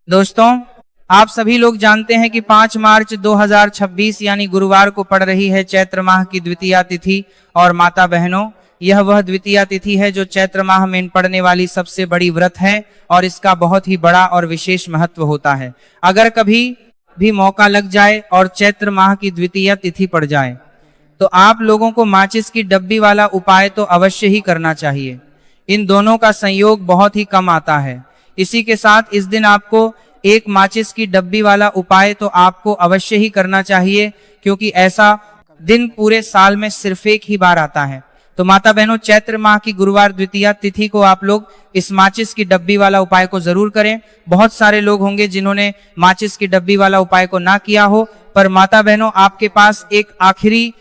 दोस्तों, आप सभी लोग जानते हैं कि 5 मार्च 2026 यानी गुरुवार को पड़ रही है चैत्र माह की द्वितीया तिथि। और माता बहनों, यह वह द्वितीया तिथि है जो चैत्र माह में पड़ने वाली सबसे बड़ी व्रत है और इसका बहुत ही बड़ा और विशेष महत्व होता है। अगर कभी भी मौका लग जाए और चैत्र माह की द्वितीया तिथि पड़ जाए तो आप लोगों को माचिस की डब्बी वाला उपाय तो अवश्य ही करना चाहिए। इन दोनों का संयोग बहुत ही कम आता है। इसी के साथ इस दिन आपको एक माचिस की डब्बी वाला उपाय तो आपको अवश्य ही करना चाहिए, क्योंकि ऐसा दिन पूरे साल में सिर्फ एक ही बार आता है। तो माता बहनों, चैत्र माह की गुरुवार द्वितीया तिथि को आप लोग इस माचिस की डब्बी वाला उपाय को जरूर करें। बहुत सारे लोग होंगे जिन्होंने माचिस की डब्बी वाला उपाय को ना किया हो, पर माता बहनों, आपके पास एक आखिरी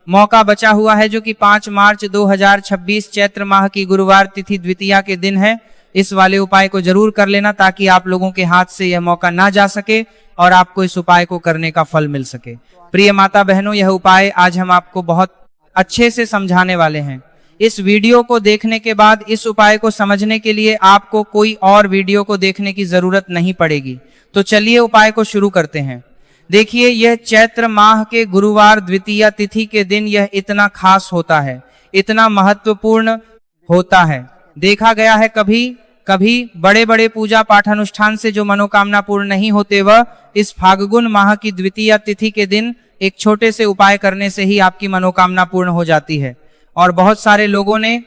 मौका बचा हुआ है जो कि 5 मार्च 2026 चैत्र माह की गुरुवार तिथि द्वितीया के दिन है। इस वाले उपाय को जरूर कर लेना ताकि आप लोगों के हाथ से यह मौका ना जा सके और आपको इस उपाय को करने का फल मिल सके। प्रिय माता बहनों, यह उपाय आज हम आपको बहुत अच्छे से समझाने वाले हैं। इस वीडियो को देखने के बाद इस उपाय को समझने के लिए आपको कोई और वीडियो को देखने की जरूरत नहीं पड़ेगी। तो चलिए उपाय को शुरू करते हैं। देखिए, यह चैत्र माह के गुरुवार द्वितीया तिथि के दिन यह इतना खास होता है, इतना महत्वपूर्ण होता है। देखा गया है कभी कभी बड़े बड़े पूजा पाठ अनुष्ठान से जो मनोकामना पूर्ण नहीं होते, वह इस फाल्गुन माह की द्वितीया तिथि के दिन एक छोटे से उपाय करने से ही आपकी मनोकामना पूर्ण हो जाती है। और बहुत सारे लोगों ने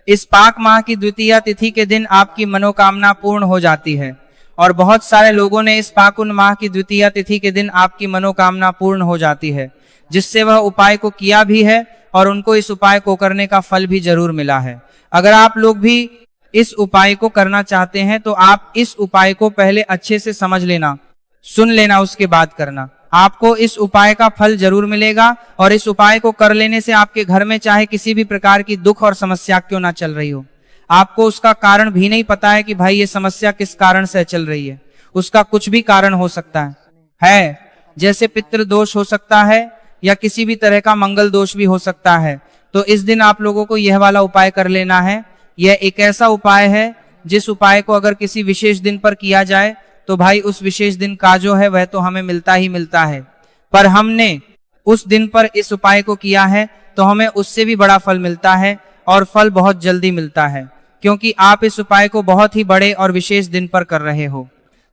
इस पाक माह की द्वितीया तिथि के दिन आपकी मनोकामना पूर्ण हो जाती है और बहुत सारे लोगों ने इस फाल्गुन माह की द्वितीया तिथि के दिन आपकी मनोकामना पूर्ण हो जाती है, जिससे वह उपाय को किया भी है और उनको इस उपाय को करने का फल भी जरूर मिला है। अगर आप लोग भी इस उपाय को करना चाहते हैं तो आप इस उपाय को पहले अच्छे से समझ लेना, सुन लेना, उसके बाद करना। आपको इस उपाय का फल जरूर मिलेगा और इस उपाय को कर लेने से आपके घर में चाहे किसी भी प्रकार की दुख और समस्या क्यों ना चल रही हो, आपको उसका कारण भी नहीं पता है कि भाई ये समस्या किस कारण से चल रही है, उसका कुछ भी कारण हो सकता है। जैसे पितृ दोष हो सकता है या किसी भी तरह का मंगल दोष भी हो सकता है। तो इस दिन आप लोगों को यह वाला उपाय कर लेना है। यह एक ऐसा उपाय है जिस उपाय को अगर किसी विशेष दिन पर किया जाए तो भाई उस विशेष दिन का जो है वह तो हमें मिलता ही मिलता है, पर हमने उस दिन पर इस उपाय को किया है तो हमें उससे भी बड़ा फल मिलता है और फल बहुत जल्दी मिलता है, क्योंकि आप इस उपाय को बहुत ही बड़े और विशेष दिन पर कर रहे हो।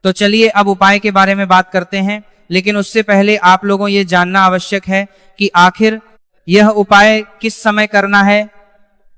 तो चलिए अब उपाय के बारे में बात करते हैं, लेकिन उससे पहले आप लोगों ये जानना आवश्यक है कि आखिर यह उपाय किस समय करना है,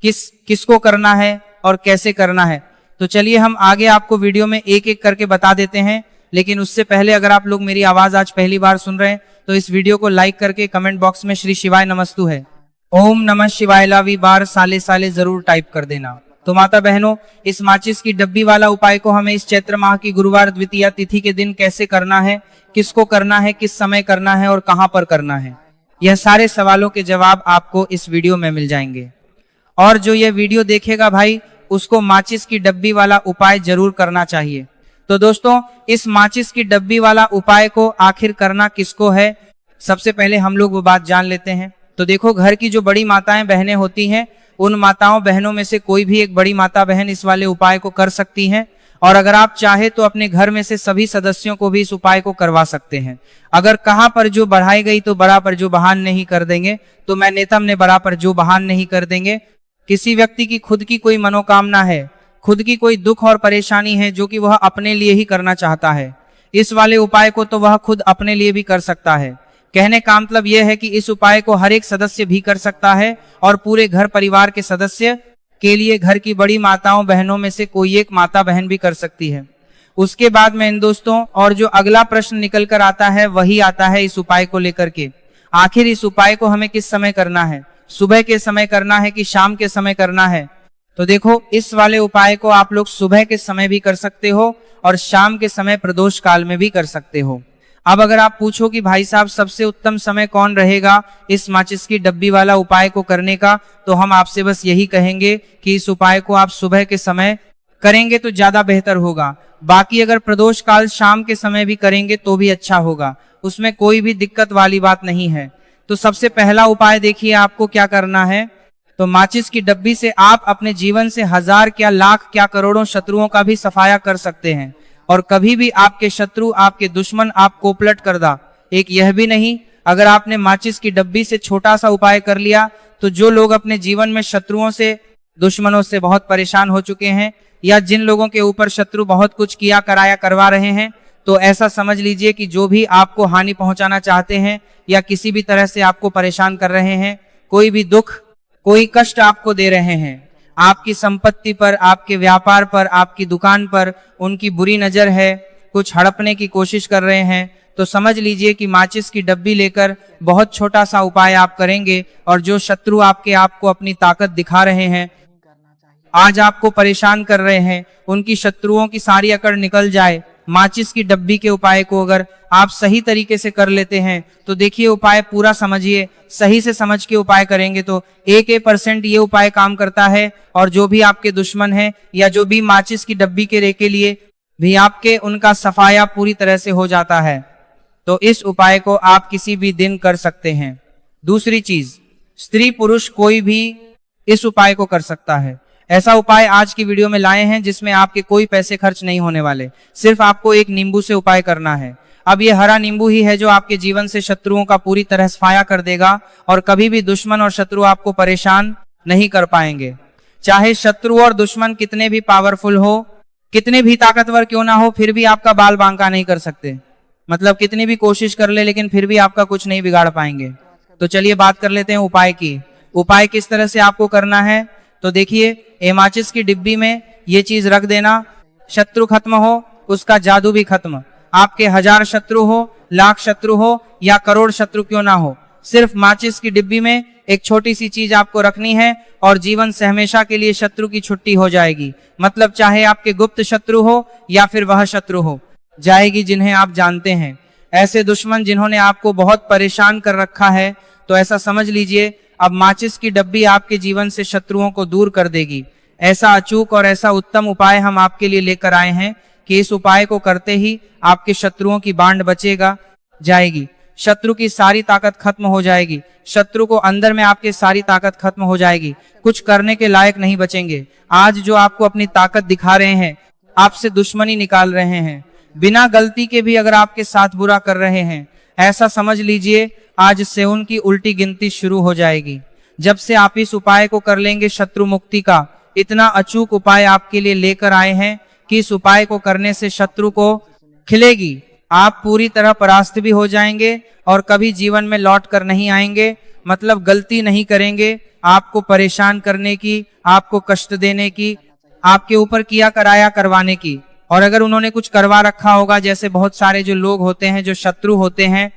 किसको करना है और कैसे करना है। तो चलिए हम आगे आपको वीडियो में एक एक करके बता देते हैं, लेकिन उससे पहले अगर आप लोग मेरी आवाज आज पहली बार सुन रहे हैं तो इस वीडियो को लाइक करके कमेंट बॉक्स में श्री शिवाय नमस्तु है, ओम नमः शिवाय लावी बार साले साले जरूर टाइप कर देना। तो माता बहनों, इस माचिस की डब्बी वाला उपाय को हमें इस चैत्र माह की गुरुवार द्वितीया तिथि के दिन कैसे करना है, किसको करना है, किस समय करना है और कहां पर करना है, यह सारे सवालों के जवाब आपको इस वीडियो में मिल जाएंगे। और जो यह वीडियो देखेगा भाई, उसको माचिस की डब्बी वाला उपाय जरूर करना चाहिए। तो दोस्तों, इस माचिस की डब्बी वाला उपाय को आखिर करना किसको है, सबसे पहले हम लोग वो बात जान लेते हैं। तो देखो, घर की जो बड़ी माताएं बहनें होती हैं, उन माताओं बहनों में से कोई भी एक बड़ी माता बहन इस वाले उपाय को कर सकती हैं। और अगर आप चाहे तो अपने घर में से सभी सदस्यों को भी इस उपाय को करवा सकते हैं। अगर कहां पर जो बढ़ाई गई तो बड़ा पर जो बहान नहीं कर देंगे, तो मैं नेतम ने बड़ा पर जो बहान नहीं कर देंगे। किसी व्यक्ति की खुद की कोई मनोकामना है, खुद की कोई दुख और परेशानी है जो कि वह अपने लिए ही करना चाहता है, इस वाले उपाय को तो वह खुद अपने लिए भी कर सकता है। कहने का मतलब यह है कि इस उपाय को हर एक सदस्य भी कर सकता है और पूरे घर परिवार के सदस्य के लिए घर की बड़ी माताओं बहनों में से कोई एक माता बहन भी कर सकती है। उसके बाद में इन दोस्तों, और जो अगला प्रश्न निकल कर आता है वही आता है इस उपाय को लेकर के, आखिर इस उपाय को हमें किस समय करना है, सुबह के समय करना है कि शाम के समय करना है। तो देखो, इस वाले उपाय को आप लोग सुबह के समय भी कर सकते हो और शाम के समय प्रदोष काल में भी कर सकते हो। अब अगर आप पूछो कि भाई साहब सबसे उत्तम समय कौन रहेगा इस माचिस की डब्बी वाला उपाय को करने का, तो हम आपसे बस यही कहेंगे कि इस उपाय को आप सुबह के समय करेंगे तो ज्यादा बेहतर होगा। बाकी अगर प्रदोष काल शाम के समय भी करेंगे तो भी अच्छा होगा, उसमें कोई भी दिक्कत वाली बात नहीं है। तो सबसे पहला उपाय देखिए आपको क्या करना है। तो माचिस की डब्बी से आप अपने जीवन से 1000 क्या लाख क्या करोड़ों शत्रुओं का भी सफाया कर सकते हैं। और कभी भी आपके शत्रु, आपके दुश्मन आपको पलट कर दा। एक यह भी नहीं, अगर आपने माचिस की डब्बी से छोटा सा उपाय कर लिया तो जो लोग अपने जीवन में शत्रुओं से, दुश्मनों से बहुत परेशान हो चुके हैं, या जिन लोगों के ऊपर शत्रु बहुत कुछ किया कराया करवा रहे हैं, तो ऐसा समझ लीजिए कि जो भी आपको हानि पहुंचाना चाहते हैं या किसी भी तरह से आपको परेशान कर रहे हैं, कोई भी दुख, कोई कष्ट आपको दे रहे हैं, आपकी संपत्ति पर, आपके व्यापार पर, आपकी दुकान पर उनकी बुरी नजर है, कुछ हड़पने की कोशिश कर रहे हैं, तो समझ लीजिए कि माचिस की डब्बी लेकर बहुत छोटा सा उपाय आप करेंगे और जो शत्रु आपको अपनी ताकत दिखा रहे हैं, आज आपको परेशान कर रहे हैं, उनकी शत्रुओं की सारी अकड़ निकल जाए। माचिस की डब्बी के उपाय को अगर आप सही तरीके से कर लेते हैं तो देखिए, उपाय पूरा समझिए, सही से समझ के उपाय करेंगे तो 1% ये उपाय काम करता है। और जो भी आपके दुश्मन हैं या जो भी माचिस की डब्बी के रे के लिए भी आपके, उनका सफाया पूरी तरह से हो जाता है। तो इस उपाय को आप किसी भी दिन कर सकते हैं। दूसरी चीज, स्त्री पुरुष कोई भी इस उपाय को कर सकता है। ऐसा उपाय आज की वीडियो में लाए हैं जिसमें आपके कोई पैसे खर्च नहीं होने वाले, सिर्फ आपको एक नींबू से उपाय करना है। अब ये हरा नींबू ही है जो आपके जीवन से शत्रुओं का पूरी तरह सफाया कर देगा और कभी भी दुश्मन और शत्रु आपको परेशान नहीं कर पाएंगे। चाहे शत्रु और दुश्मन कितने भी पावरफुल हो, कितने भी ताकतवर क्यों ना हो, फिर भी आपका बाल बांका नहीं कर सकते। मतलब कितनी भी कोशिश कर ले लेकिन फिर भी आपका कुछ नहीं बिगाड़ पाएंगे। तो चलिए बात कर लेते हैं उपाय की। उपाय किस तरह से आपको करना है, तो देखिए, माचिस की डिब्बी में ये चीज रख देना। शत्रु खत्म हो, उसका जादू भी खत्म। आपके 1000 शत्रु हो, लाख शत्रु हो या करोड़ शत्रु क्यों ना हो, सिर्फ माचिस की डिब्बी में एक छोटी सी चीज आपको रखनी है और जीवन से हमेशा के लिए शत्रु की छुट्टी हो जाएगी। मतलब चाहे आपके गुप्त शत्रु हो या फिर वह शत्रु हो जाएगी जिन्हें आप जानते हैं। ऐसे दुश्मन जिन्होंने आपको बहुत परेशान कर रखा है, तो ऐसा समझ लीजिए अब माचिस की डब्बी आपके जीवन से शत्रुओं को दूर कर देगी। ऐसा अचूक और ऐसा उत्तम उपाय हम आपके लिए लेकर आए हैं कि इस उपाय को करते ही आपके शत्रुओं की बांड बचेगा जाएगी, शत्रु की सारी ताकत खत्म हो जाएगी, शत्रु को अंदर में आपके सारी ताकत खत्म हो जाएगी, कुछ करने के लायक नहीं बचेंगे। आज जो आपको अपनी ताकत दिखा रहे हैं, आपसे दुश्मनी निकाल रहे हैं, बिना गलती के भी अगर आपके साथ बुरा कर रहे हैं, ऐसा समझ लीजिए आज से उनकी उल्टी गिनती शुरू हो जाएगी। जब से आप इस उपाय को कर लेंगे, शत्रु मुक्ति का इतना अचूक उपाय आपके लिए लेकर आए हैं कि इस उपाय को करने से शत्रु को खिलेगी, आप पूरी तरह परास्त भी हो जाएंगे और कभी जीवन में लौट कर नहीं आएंगे। मतलब गलती नहीं करेंगे आपको परेशान करने की, आपको कष्ट देने की, आपके ऊपर किया कराया करवाने की। और अगर उन्होंने कुछ करवा रखा होगा, जैसे बहुत सारे जो लोग होते हैं, जो शत्रु होते हैं,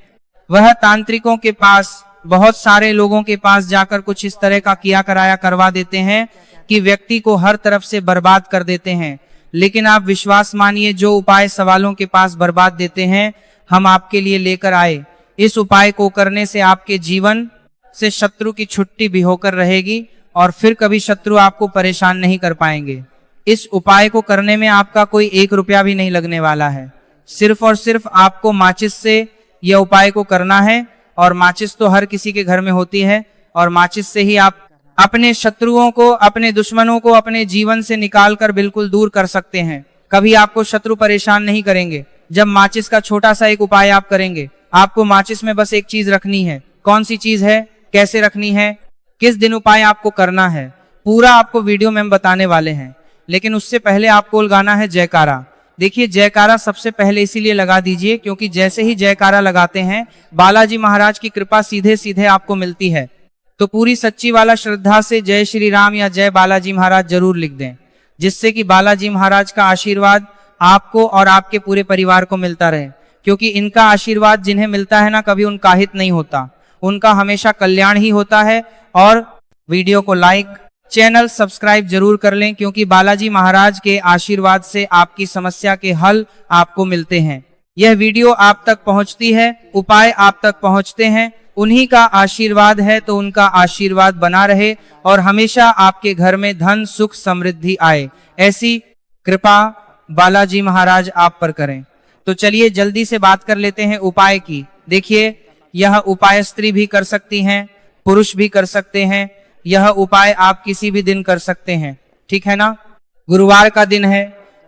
वह तांत्रिकों के पास, बहुत सारे लोगों के पास जाकर कुछ इस तरह का किया कराया करवा देते हैं कि व्यक्ति को हर तरफ से बर्बाद कर देते हैं। लेकिन आप विश्वास मानिए, जो उपाय सवालों के पास बर्बाद देते हैं, हम आपके लिए लेकर आए। इस उपाय को करने से आपके जीवन से शत्रु की छुट्टी भी होकर रहेगी और फिर कभी शत्रु आपको परेशान नहीं कर पाएंगे। इस उपाय को करने में आपका कोई 1 रुपया भी नहीं लगने वाला है। सिर्फ और सिर्फ आपको माचिस से यह उपाय को करना है, और माचिस तो हर किसी के घर में होती है, और माचिस से ही आप अपने शत्रुओं को, अपने दुश्मनों को अपने जीवन से निकालकर बिल्कुल दूर कर सकते हैं। कभी आपको शत्रु परेशान नहीं करेंगे जब माचिस का छोटा सा एक उपाय आप करेंगे। आपको माचिस में बस एक चीज रखनी है। कौन सी चीज है, कैसे रखनी है, किस दिन उपाय आपको करना है, पूरा आपको वीडियो में हम बताने वाले हैं। लेकिन उससे पहले आपको लगाना है जयकारा। देखिए, जयकारा सबसे पहले इसीलिए लगा दीजिए क्योंकि जैसे ही जयकारा लगाते हैं, बालाजी महाराज की कृपा सीधे सीधे आपको मिलती है। तो पूरी सच्ची वाला श्रद्धा से जय श्री राम या जय बालाजी महाराज जरूर लिख दें, जिससे कि बालाजी महाराज का आशीर्वाद आपको और आपके पूरे परिवार को मिलता रहे। क्योंकि इनका आशीर्वाद जिन्हें मिलता है ना, कभी उनका हित नहीं होता, उनका हमेशा कल्याण ही होता है। और वीडियो को लाइक, चैनल सब्सक्राइब जरूर कर लें, क्योंकि बालाजी महाराज के आशीर्वाद से आपकी समस्या के हल आपको मिलते हैं। यह वीडियो आप तक पहुंचती है, उपाय आप तक पहुंचते हैं, उन्हीं का आशीर्वाद है। तो उनका आशीर्वाद बना रहे और हमेशा आपके घर में धन, सुख, समृद्धि आए, ऐसी कृपा बालाजी महाराज आप पर करें। तो चलिए जल्दी से बात कर लेते हैं उपाय की। देखिए, यह उपाय स्त्री भी कर सकती हैं, पुरुष भी कर सकते हैं। यह उपाय आप किसी भी दिन कर सकते हैं, ठीक है ना। गुरुवार का दिन है,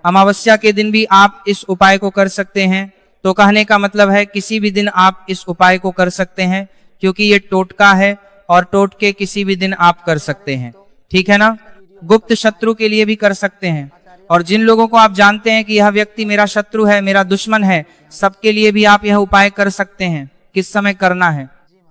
अमावस्या के दिन भी आप इस उपाय को कर सकते हैं। तो कहने का मतलब है किसी भी दिन आप इस उपाय को कर सकते हैं, क्योंकि ये टोटका है और टोटके किसी भी दिन आप कर सकते हैं, ठीक है ना। गुप्त शत्रु के लिए भी कर सकते हैं, और जिन लोगों को आप जानते हैं कि यह व्यक्ति मेरा शत्रु है, मेरा दुश्मन है, सबके लिए भी आप यह उपाय कर सकते हैं। किस समय करना है?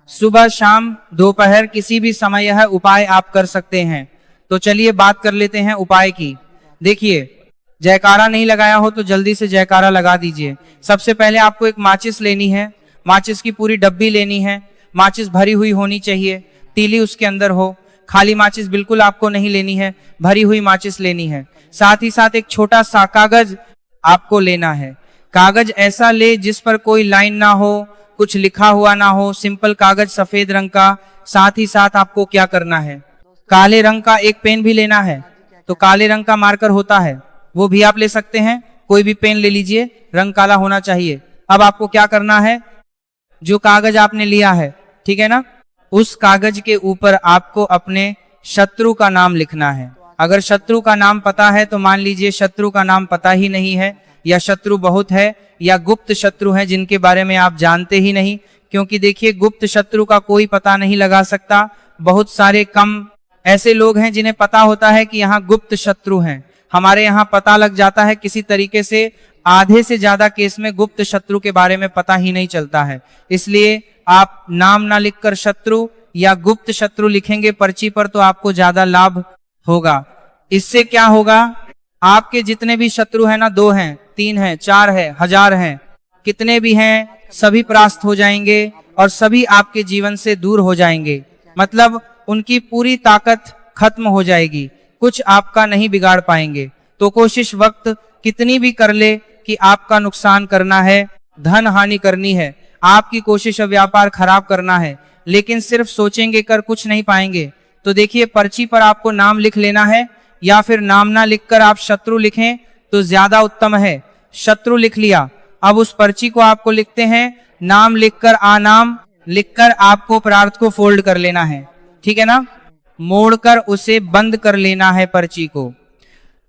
सुबह, शाम, दोपहर, किसी भी समय यह उपाय आप कर सकते हैं। तो चलिए बात कर लेते हैं उपाय की। देखिए, जयकारा नहीं लगाया हो तो जल्दी से जयकारा लगा दीजिए। सबसे पहले आपको एक माचिस लेनी है, माचिस की पूरी डब्बी लेनी है। माचिस भरी हुई होनी चाहिए, तीली उसके अंदर हो। खाली माचिस बिल्कुल आपको नहीं लेनी है, भरी हुई माचिस लेनी है। साथ ही साथ एक छोटा सा कागज आपको लेना है। कागज ऐसा ले जिस पर कोई लाइन ना हो, कुछ लिखा हुआ ना हो, सिंपल कागज सफेद रंग का। साथ ही साथ आपको क्या करना है, काले रंग का एक पेन भी लेना है। तो काले रंग का मार्कर होता है, वो भी आप ले सकते हैं, कोई भी पेन ले लीजिए, रंग काला होना चाहिए। अब आपको क्या करना है, जो कागज आपने लिया है, ठीक है ना, उस कागज के ऊपर आपको अपने शत्रु का नाम लिखना है। अगर शत्रु का नाम पता है तो मान लीजिए शत्रु का नाम पता ही नहीं है, या शत्रु बहुत है, या गुप्त शत्रु है जिनके बारे में आप जानते ही नहीं। क्योंकि देखिए, गुप्त शत्रु का कोई पता नहीं लगा सकता। बहुत सारे कम ऐसे लोग हैं जिन्हें पता होता है कि यहाँ गुप्त शत्रु हैं। हमारे यहाँ पता लग जाता है किसी तरीके से। आधे से ज्यादा केस में गुप्त शत्रु के बारे में पता ही नहीं चलता है। इसलिए आप नाम ना लिखकर शत्रु या गुप्त शत्रु लिखेंगे पर्ची पर तो आपको ज्यादा लाभ होगा। इससे क्या होगा, आपके जितने भी शत्रु हैं ना, 2 हैं, 3 हैं, 4 हैं, 1000 हैं, कितने भी हैं, सभी परास्त हो जाएंगे और सभी आपके जीवन से दूर हो जाएंगे। मतलब उनकी पूरी ताकत खत्म हो जाएगी, कुछ आपका नहीं बिगाड़ पाएंगे। तो कोशिश वक्त कितनी भी कर ले कि आपका नुकसान करना है, धन हानि करनी है, आपकी कोशिश व्यापार खराब करना है, लेकिन सिर्फ सोचेंगे कर कुछ नहीं पाएंगे। तो देखिए, पर्ची पर आपको नाम लिख लेना है, या फिर नाम ना लिखकर आप शत्रु लिखें तो ज्यादा उत्तम है। शत्रु लिख लिया, अब उस पर्ची को आपको लिखते हैं, नाम लिखकर आनाम लिखकर आपको पदार्थ को फोल्ड कर लेना है, ठीक है ना, मोड़कर उसे बंद कर लेना है पर्ची को।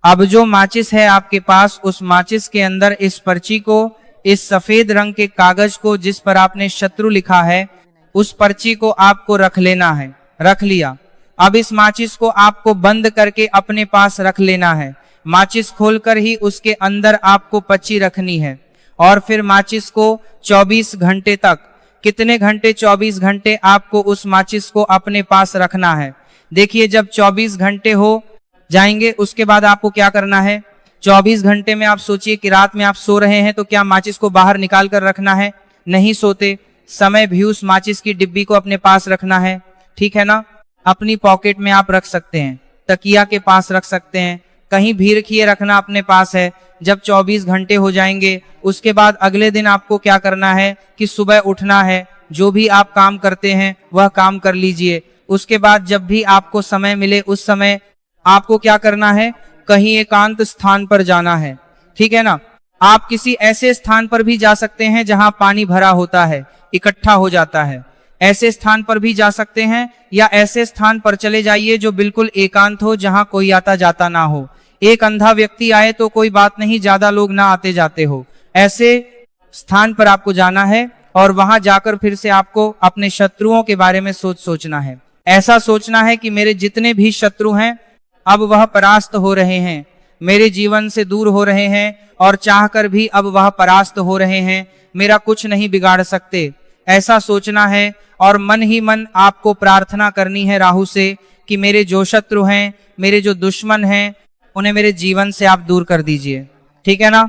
अब जो माचिस है आपके पास, उस माचिस के अंदर इस पर्ची को, इस सफेद रंग के कागज को जिस पर आपने शत्रु लिखा है, उस पर्ची को आपको रख लेना है। रख लिया, अब इस माचिस को आपको बंद करके अपने पास रख लेना है। माचिस खोलकर ही उसके अंदर आपको पर्ची रखनी है, और फिर माचिस को 24 घंटे तक, कितने घंटे, 24 घंटे आपको उस माचिस को अपने पास रखना है। देखिए, जब 24 घंटे हो जाएंगे उसके बाद आपको क्या करना है, 24 घंटे में आप सोचिए कि रात में आप सो रहे हैं, तो क्या माचिस को बाहर निकाल कर रखना है? नहीं सोते। समय भी उस माचिस की डिब्बी को अपने पास रखना है, ठीक है ना। अपनी पॉकेट में आप रख सकते हैं, तकिया के पास रख सकते हैं, कहीं भी रखिए, रखना अपने पास है। जब 24 घंटे हो जाएंगे उसके बाद अगले दिन आपको क्या करना है कि सुबह उठना है, जो भी आप काम करते हैं वह काम कर लीजिए। उसके बाद जब भी आपको समय मिले उस समय आपको क्या करना है, कहीं एकांत स्थान पर जाना है, ठीक है ना। आप किसी ऐसे स्थान पर भी जा सकते हैं जहां पानी भरा होता है, इकट्ठा हो जाता है, ऐसे स्थान पर भी जा सकते हैं, या ऐसे स्थान पर चले जाइए जो बिल्कुल एकांत हो, जहां कोई आता जाता ना हो। एक अंधा व्यक्ति आए तो कोई बात नहीं, ज्यादा लोग ना आते जाते हो, ऐसे स्थान पर आपको जाना है। और वहां जाकर फिर से आपको अपने शत्रुओं के बारे में सोचना है। ऐसा सोचना है कि मेरे जितने भी शत्रु हैं अब वह परास्त हो रहे हैं, मेरे जीवन से दूर हो रहे हैं, और चाहकर भी अब वह परास्त हो रहे हैं, मेरा कुछ नहीं बिगाड़ सकते। ऐसा सोचना है, और मन ही मन आपको प्रार्थना करनी है राहु से कि मेरे जो शत्रु हैं, मेरे जो दुश्मन हैं, उन्हें मेरे जीवन से आप दूर कर दीजिए, ठीक है ना।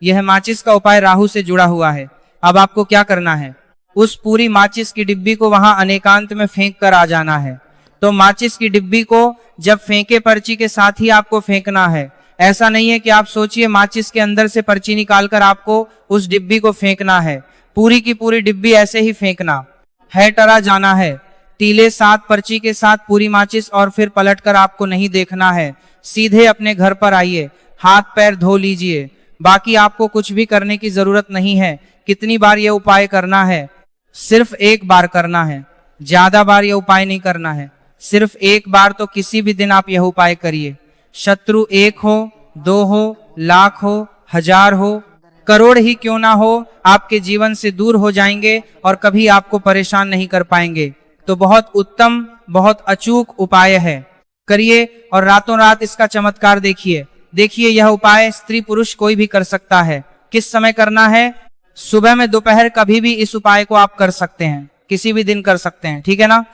यह माचिस का उपाय राहु से जुड़ा हुआ है। अब आपको क्या करना है, उस पूरी माचिस की डिब्बी को वहां अनेकांत में फेंक कर आ जाना है। तो माचिस की डिब्बी को जब फेंके पर्ची के साथ ही आपको फेंकना है। ऐसा नहीं है कि आप सोचिए माचिस के अंदर से पर्ची निकालकर आपको उस डिब्बी को फेंकना है, पूरी की पूरी डिब्बी ऐसे ही फेंकना है, टरा जाना है। तीले 7 पर्ची के साथ पूरी माचिस, और फिर पलटकर आपको नहीं देखना है, सीधे अपने घर पर आइए, हाथ पैर धो लीजिए। बाकी आपको कुछ भी करने की जरूरत नहीं है। कितनी बार यह उपाय करना है, सिर्फ एक बार करना है, ज्यादा बार यह उपाय नहीं करना है, सिर्फ एक बार। तो किसी भी दिन आप यह उपाय करिए, शत्रु एक हो 2 हो, लाख हो, 1000 हो, करोड़ ही क्यों ना हो, आपके जीवन से दूर हो जाएंगे और कभी आपको परेशान नहीं कर पाएंगे। तो बहुत उत्तम, बहुत अचूक उपाय है, करिए और रातों रात इसका चमत्कार देखिए। देखिए यह उपाय स्त्री पुरुष कोई भी कर सकता है। किस समय करना है? सुबह में, दोपहर, कभी भी इस उपाय को आप कर सकते हैं, किसी भी दिन कर सकते हैं, ठीक है ना।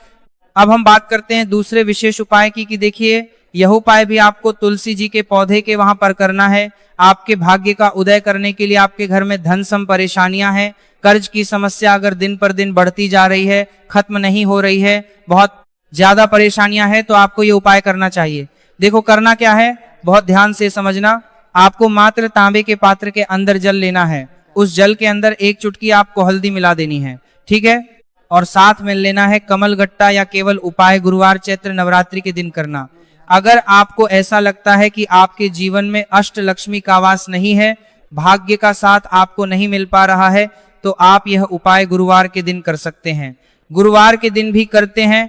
अब हम बात करते हैं दूसरे विशेष उपाय की कि देखिए यह उपाय भी आपको तुलसी जी के पौधे के वहां पर करना है। आपके भाग्य का उदय करने के लिए, आपके घर में धन सम परेशानियां हैं, कर्ज की समस्या अगर दिन पर दिन बढ़ती जा रही है, खत्म नहीं हो रही है, बहुत ज्यादा परेशानियां हैं, तो आपको ये उपाय करना चाहिए। देखो करना क्या है, बहुत ध्यान से समझना। आपको मात्र तांबे के पात्र के अंदर जल लेना है, उस जल के अंदर 1 चुटकी आपको हल्दी मिला देनी है, ठीक है। और साथ में लेना है कमल गट्टा या केवल उपाय गुरुवार चैत्र नवरात्रि के दिन करना। अगर आपको ऐसा लगता है कि आपके जीवन में अष्ट लक्ष्मी का वास नहीं है, भाग्य का साथ आपको नहीं मिल पा रहा है, तो आप यह उपाय गुरुवार के दिन कर सकते हैं। गुरुवार के दिन भी करते हैं,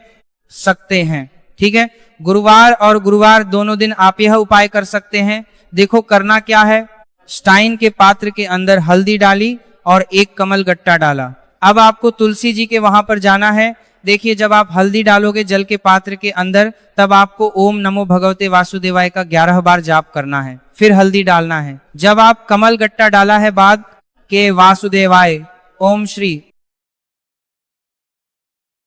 सकते हैं, ठीक है। गुरुवार और गुरुवार दोनों दिन आप यह उपाय कर सकते हैं। देखो करना क्या है, स्टाइन के पात्र के अंदर हल्दी डाली और 1 कमल गट्टा डाला। अब आपको तुलसी जी के वहां पर जाना है। देखिए जब आप हल्दी डालोगे जल के पात्र के अंदर, तब आपको ओम नमो भगवते वासुदेवाय का 11 बार जाप करना है, फिर हल्दी डालना है। जब आप कमल गट्टा डाला है बाद के वासुदेवाय ओम श्री